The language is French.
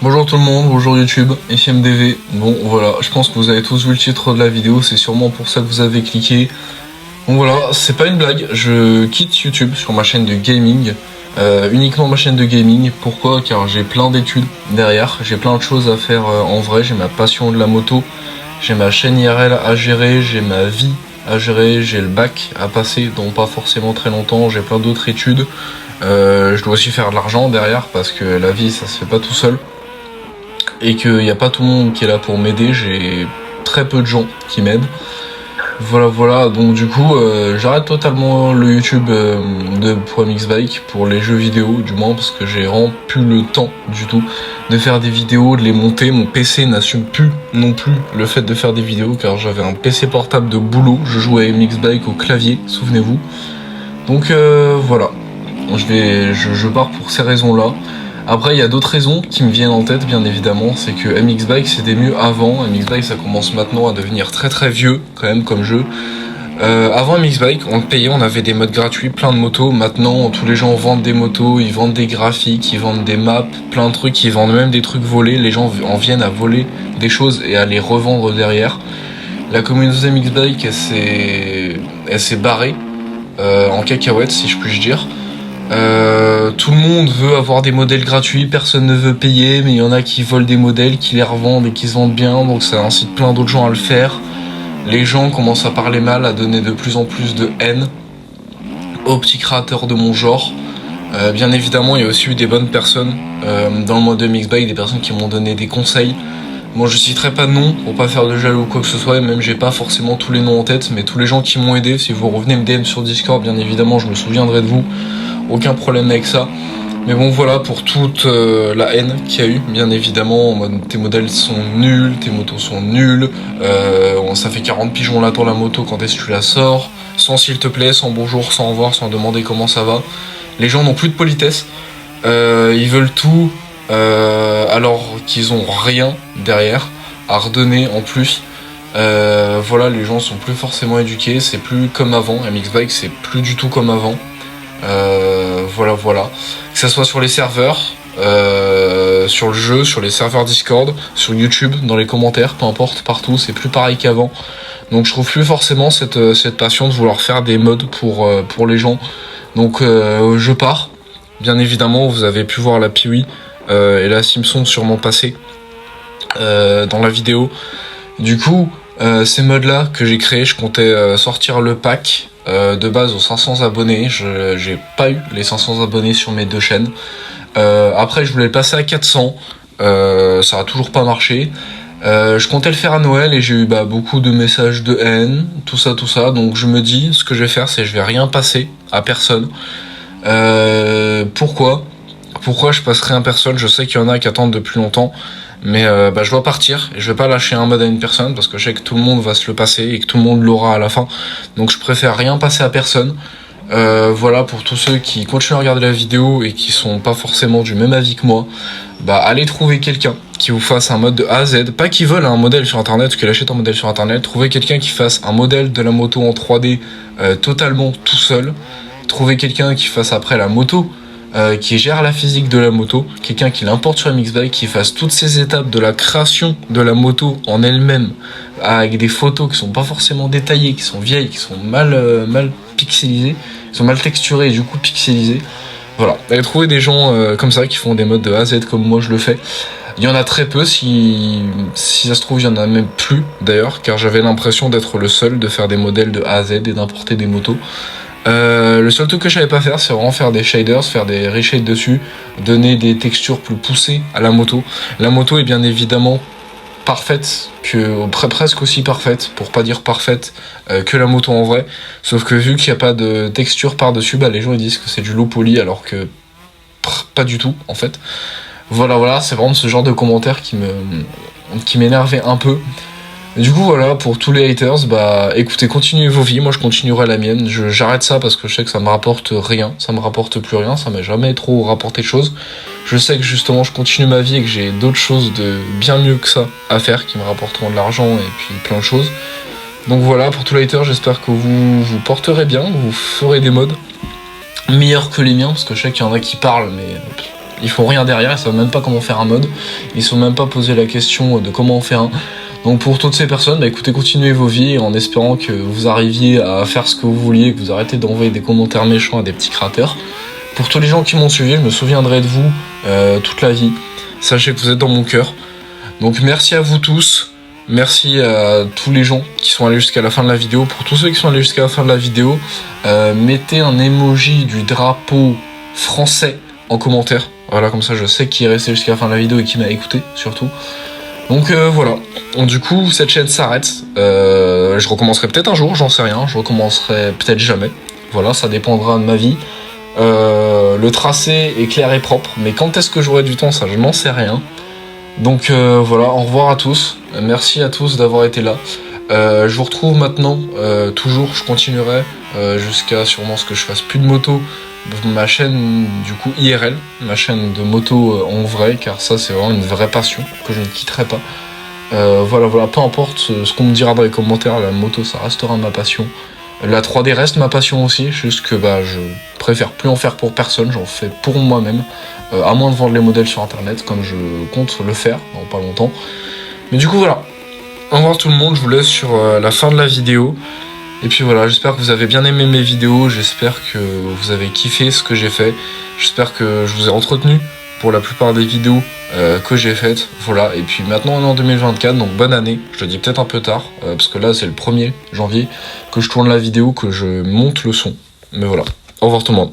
Bonjour tout le monde, bonjour YouTube, ici MDV. Bon voilà, je pense que vous avez tous vu le titre de la vidéo, c'est sûrement pour ça que vous avez cliqué. Bon voilà, c'est pas une blague, je quitte YouTube sur ma chaîne de gaming, uniquement ma chaîne de gaming. Pourquoi? Car j'ai plein d'études derrière, j'ai plein de choses à faire en vrai, j'ai ma passion de la moto, j'ai ma chaîne IRL à gérer, j'ai ma vie à gérer, j'ai le bac à passer, donc pas forcément très longtemps, j'ai plein d'autres études. Je dois aussi faire de l'argent derrière parce que la vie ça se fait pas tout seul. Et qu'il n'y a pas tout le monde qui est là pour m'aider, j'ai très peu de gens qui m'aident. Voilà, donc du coup j'arrête totalement le YouTube pour MXBike, pour les jeux vidéo du moins, parce que j'ai vraiment plus le temps du tout de faire des vidéos, de les monter. Mon PC n'assume plus non plus le fait de faire des vidéos, car j'avais un PC portable de boulot, je jouais à MXBike au clavier, souvenez-vous. Donc voilà, je pars pour ces raisons-là. Après, il y a d'autres raisons qui me viennent en tête, bien évidemment. C'est que MXBike, c'était mieux avant. MXBike, ça commence maintenant à devenir très très vieux, quand même, comme jeu. Avant MXBike, on le payait, on avait des modes gratuits, plein de motos. Maintenant, tous les gens vendent des motos, ils vendent des graphiques, ils vendent des maps, plein de trucs, ils vendent même des trucs volés. Les gens en viennent à voler des choses et à les revendre derrière. La communauté MXBike, elle s'est barrée en cacahuète, si je puis dire. Tout le monde veut avoir des modèles gratuits, personne ne veut payer, mais il y en a qui volent des modèles, qui les revendent et qui se vendent bien, donc ça incite plein d'autres gens à le faire. Les gens commencent à parler mal, à donner de plus en plus de haine aux petits créateurs de mon genre. Bien évidemment, il y a aussi eu des bonnes personnes dans le mode de MXBike, des personnes qui m'ont donné des conseils. Bon, je citerai pas de nom pour pas faire de jaloux ou quoi que ce soit, et même j'ai pas forcément tous les noms en tête, mais tous les gens qui m'ont aidé, si vous revenez me DM sur Discord, bien évidemment, je me souviendrai de vous. Aucun problème avec ça. Mais bon voilà, pour toute la haine qu'il y a eu, bien évidemment, en mode tes modèles sont nuls, tes motos sont nulles, ça fait 40 pigeons là dans la moto, quand est-ce que tu la sors, sans s'il te plaît, sans bonjour, sans au revoir, sans demander comment ça va. Les gens n'ont plus de politesse, ils veulent tout alors qu'ils ont rien derrière à redonner en plus. Voilà, les gens sont plus forcément éduqués, c'est plus comme avant, MXBike c'est plus du tout comme avant. Voilà. Que ça soit sur les serveurs, sur le jeu, sur les serveurs Discord, sur YouTube, dans les commentaires, peu importe, partout, c'est plus pareil qu'avant. Donc je trouve plus forcément cette passion de vouloir faire des mods pour les gens. Donc je pars. Bien évidemment, vous avez pu voir la Piwi et la Simpson sûrement passer dans la vidéo. Du coup, ces mods là que j'ai créés, je comptais sortir le pack de base aux 500 abonnés. J'ai pas eu les 500 abonnés sur mes deux chaînes. Après je voulais le passer à 400, ça a toujours pas marché. Je comptais le faire à Noël et j'ai eu beaucoup de messages de haine, tout ça, donc je me dis, ce que je vais faire, c'est je vais rien passer à personne. Pourquoi je passerai à personne? Je sais qu'il y en a qui attendent depuis longtemps, mais je dois partir et je vais pas lâcher un mode à une personne parce que je sais que tout le monde va se le passer et que tout le monde l'aura à la fin, donc je préfère rien passer à personne. Voilà, pour tous ceux qui continuent à regarder la vidéo et qui sont pas forcément du même avis que moi, allez trouver quelqu'un qui vous fasse un mode de A à Z, pas qu'ils veulent un modèle sur internet ou qu'il achète un modèle sur internet. Trouvez quelqu'un qui fasse un modèle de la moto en 3D totalement tout seul. Trouvez quelqu'un qui fasse après la moto, qui gère la physique de la moto, quelqu'un qui l'importe sur MXBike, qui fasse toutes ces étapes de la création de la moto en elle-même, avec des photos qui sont pas forcément détaillées, qui sont vieilles, qui sont mal pixelisées, qui sont mal texturées et du coup pixelisées. Voilà, allez trouver des gens comme ça qui font des modes de A à Z comme moi je le fais. Il y en a très peu, si ça se trouve il y en a même plus d'ailleurs, car j'avais l'impression d'être le seul de faire des modèles de A à Z et d'importer des motos. Le seul truc que je savais pas faire, c'est vraiment faire des shaders, faire des reshades dessus, donner des textures plus poussées à la moto. La moto est bien évidemment parfaite, presque aussi parfaite, pour pas dire parfaite, que la moto en vrai. Sauf que vu qu'il n'y a pas de texture par-dessus, les gens ils disent que c'est du low poly, alors que pas du tout en fait. Voilà, c'est vraiment ce genre de commentaires qui m'énervait un peu. Du coup voilà, pour tous les haters, écoutez, continuez vos vies, moi je continuerai la mienne. J'arrête ça parce que je sais que ça me rapporte rien, ça me rapporte plus rien, ça m'a jamais trop rapporté de choses. Je sais que justement je continue ma vie et que j'ai d'autres choses de bien mieux que ça à faire qui me rapporteront de l'argent et puis plein de choses. Donc voilà, pour tous les haters, j'espère que vous vous porterez bien, vous ferez des mods meilleurs que les miens, parce que je sais qu'il y en a qui parlent, mais ils font rien derrière, ils savent même pas comment faire un mode, ils sont même pas posé la question de comment en faire un. Donc pour toutes ces personnes, bah écoutez, continuez vos vies en espérant que vous arriviez à faire ce que vous vouliez, que vous arrêtez d'envoyer des commentaires méchants à des petits créateurs. Pour tous les gens qui m'ont suivi, je me souviendrai de vous toute la vie. Sachez que vous êtes dans mon cœur. Donc merci à vous tous. Merci à tous les gens qui sont allés jusqu'à la fin de la vidéo. Pour tous ceux qui sont allés jusqu'à la fin de la vidéo, mettez un emoji du drapeau français en commentaire. Voilà, comme ça je sais qui est resté jusqu'à la fin de la vidéo et qui m'a écouté surtout. Donc voilà. Donc, du coup, cette chaîne s'arrête. Je recommencerai peut-être un jour, j'en sais rien. Je recommencerai peut-être jamais. Voilà, ça dépendra de ma vie. Le tracé est clair et propre, mais quand est-ce que j'aurai du temps, ça je n'en sais rien. Donc voilà, au revoir à tous, merci à tous d'avoir été là. Je vous retrouve maintenant, toujours, je continuerai jusqu'à sûrement ce que je fasse plus de moto, ma chaîne du coup IRL, ma chaîne de moto en vrai, car ça c'est vraiment une vraie passion que je ne quitterai pas. Voilà, peu importe ce qu'on me dira dans les commentaires, la moto ça restera ma passion. La 3D reste ma passion aussi, juste que je préfère plus en faire pour personne, j'en fais pour moi-même, à moins de vendre les modèles sur internet, comme je compte le faire dans pas longtemps. Mais du coup voilà, au revoir tout le monde, je vous laisse sur la fin de la vidéo. Et puis voilà, j'espère que vous avez bien aimé mes vidéos, j'espère que vous avez kiffé ce que j'ai fait, j'espère que je vous ai entretenu pour la plupart des vidéos que j'ai faites, voilà. Et puis maintenant on est en 2024, donc bonne année, je le dis peut-être un peu tard, parce que là c'est le 1er janvier que je tourne la vidéo, que je monte le son, mais voilà, au revoir tout le monde.